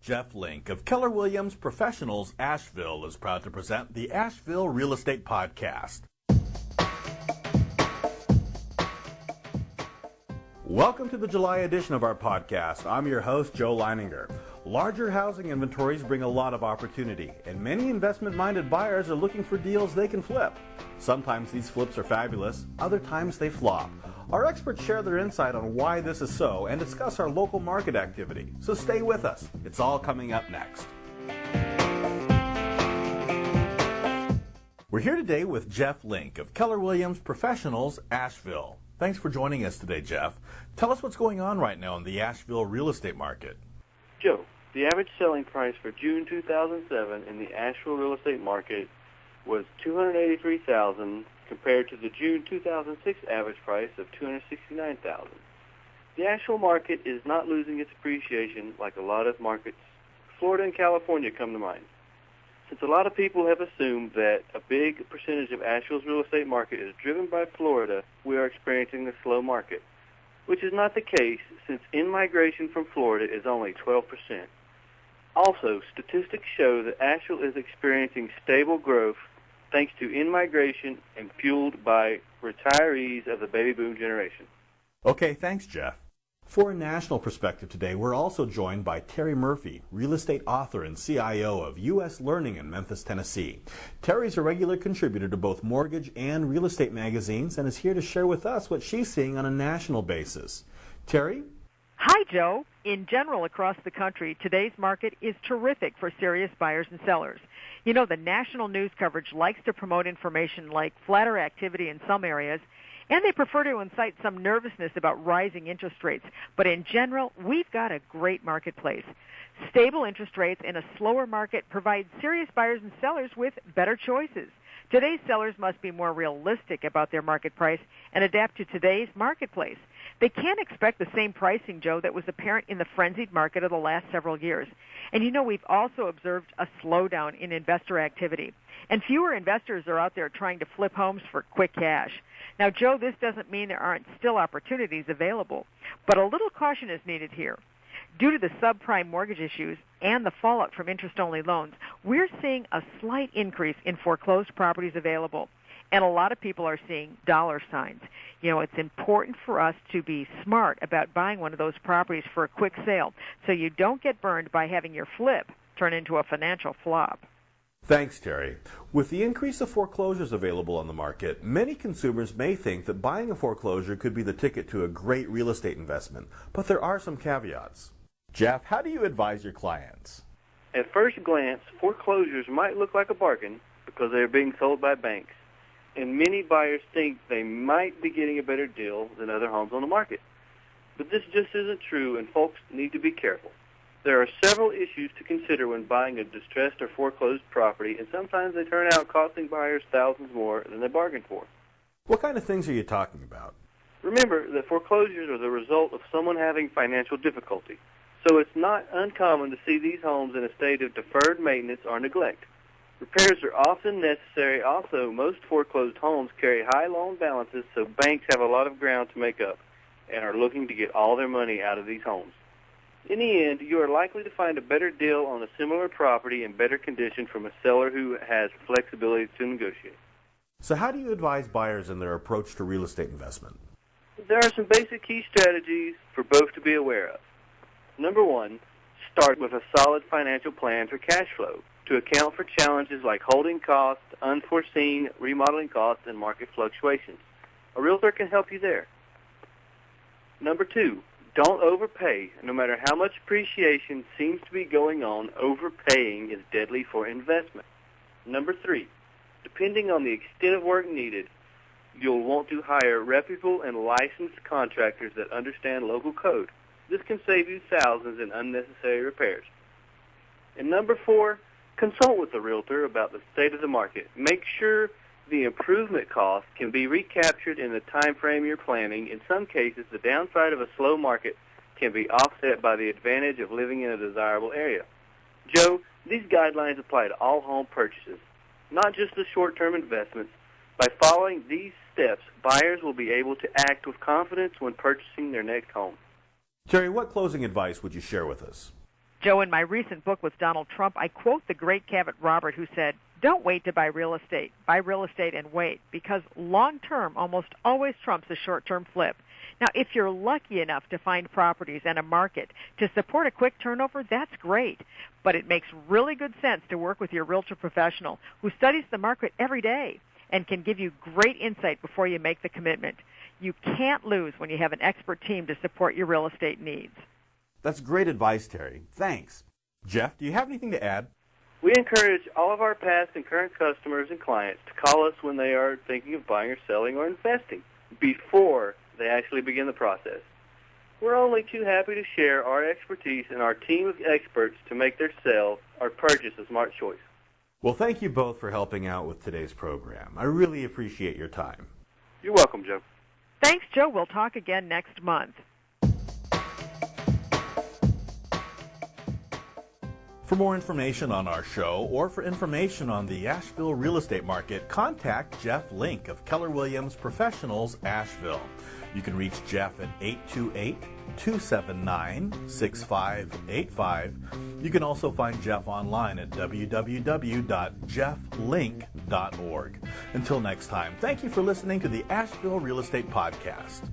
Jeff Link of Keller Williams Professionals Asheville is proud to present the Asheville Real Estate Podcast. Welcome to the July edition of our podcast. I'm your host, Joe Leininger. Larger housing inventories bring a lot of opportunity, and many investment-minded buyers are looking for deals they can flip. Sometimes these flips are fabulous, other times they flop. Our experts share their insight on why this is so and discuss our local market activity. So stay with us. It's all coming up next. We're here today with Jeff Link of Keller Williams Professionals Asheville. Thanks for joining us today, Jeff. Tell us what's going on right now in the Asheville real estate market. Joe, the average selling price for June 2007 in the Asheville real estate market was $283,000 compared to the June 2006 average price of $269,000. The Asheville market is not losing its appreciation like a lot of markets. Florida and California come to mind. Since a lot of people have assumed that a big percentage of Asheville's real estate market is driven by Florida, we are experiencing a slow market, which is not the case since in-migration from Florida is only 12%. Also, statistics show that Asheville is experiencing stable growth thanks to in-migration and fueled by retirees of the baby boom generation. Okay, thanks, Jeff. For a national perspective today, we're also joined by Terry Murphy, real estate author and CIO of U.S. Learning in Memphis, Tennessee. Terry's a regular contributor to both mortgage and real estate magazines and is here to share with us what she's seeing on a national basis. Terry? Hi, Joe. In general, across the country, today's market is terrific for serious buyers and sellers. You know, the national news coverage likes to promote information like flatter activity in some areas, and they prefer to incite some nervousness about rising interest rates. But in general, we've got a great marketplace. Stable interest rates in a slower market provide serious buyers and sellers with better choices. Today's sellers must be more realistic about their market price and adapt to today's marketplace. They can't expect the same pricing, Joe, that was apparent in the frenzied market of the last several years. And you know, we've also observed a slowdown in investor activity. And fewer investors are out there trying to flip homes for quick cash. Now, Joe, this doesn't mean there aren't still opportunities available, but a little caution is needed here. Due to the subprime mortgage issues and the fallout from interest-only loans, we're seeing a slight increase in foreclosed properties available. And a lot of people are seeing dollar signs. You know, it's important for us to be smart about buying one of those properties for a quick sale so you don't get burned by having your flip turn into a financial flop. Thanks, Terry. With the increase of foreclosures available on the market, many consumers may think that buying a foreclosure could be the ticket to a great real estate investment, but there are some caveats. Jeff, how do you advise your clients? At first glance, foreclosures might look like a bargain because they are being sold by banks, and many buyers think they might be getting a better deal than other homes on the market. But this just isn't true, and folks need to be careful. There are several issues to consider when buying a distressed or foreclosed property, and sometimes they turn out costing buyers thousands more than they bargained for. What kind of things are you talking about? Remember that foreclosures are the result of someone having financial difficulty, so it's not uncommon to see these homes in a state of deferred maintenance or neglect. Repairs are often necessary. Also, most foreclosed homes carry high loan balances, so banks have a lot of ground to make up and are looking to get all their money out of these homes. In the end, you are likely to find a better deal on a similar property in better condition from a seller who has flexibility to negotiate. So how do you advise buyers in their approach to real estate investment? There are some basic key strategies for both to be aware of. Number one, start with a solid financial plan for cash flow to account for challenges like holding costs, unforeseen remodeling costs, and market fluctuations. A realtor can help you there. Number two, don't overpay. No matter how much appreciation seems to be going on, overpaying is deadly for investment. Number three, depending on the extent of work needed, you'll want to hire reputable and licensed contractors that understand local code. This can save you thousands in unnecessary repairs. And number four, consult with the realtor about the state of the market. Make sure the improvement costs can be recaptured in the time frame you're planning. In some cases, the downside of a slow market can be offset by the advantage of living in a desirable area. Joe, these guidelines apply to all home purchases, not just the short-term investments. By following these steps, buyers will be able to act with confidence when purchasing their next home. Terry, what closing advice would you share with us? Joe, in my recent book with Donald Trump, I quote the great Cavett Robert, who said, "Don't wait to buy real estate. Buy real estate and wait, because long-term almost always trumps a short-term flip." Now, if you're lucky enough to find properties and a market to support a quick turnover, that's great. But it makes really good sense to work with your realtor professional who studies the market every day and can give you great insight before you make the commitment. You can't lose when you have an expert team to support your real estate needs. That's great advice, Terry. Thanks. Jeff, do you have anything to add? We encourage all of our past and current customers and clients to call us when they are thinking of buying or selling or investing before they actually begin the process. We're only too happy to share our expertise and our team of experts to make their sale or purchase a smart choice. Well, thank you both for helping out with today's program. I really appreciate your time. You're welcome, Joe. Thanks, Joe. We'll talk again next month. For more information on our show or for information on the Asheville real estate market, contact Jeff Link of Keller Williams Professionals, Asheville. You can reach Jeff at 828-279-6585. You can also find Jeff online at www.jefflink.org. Until next time, thank you for listening to the Asheville Real Estate Podcast.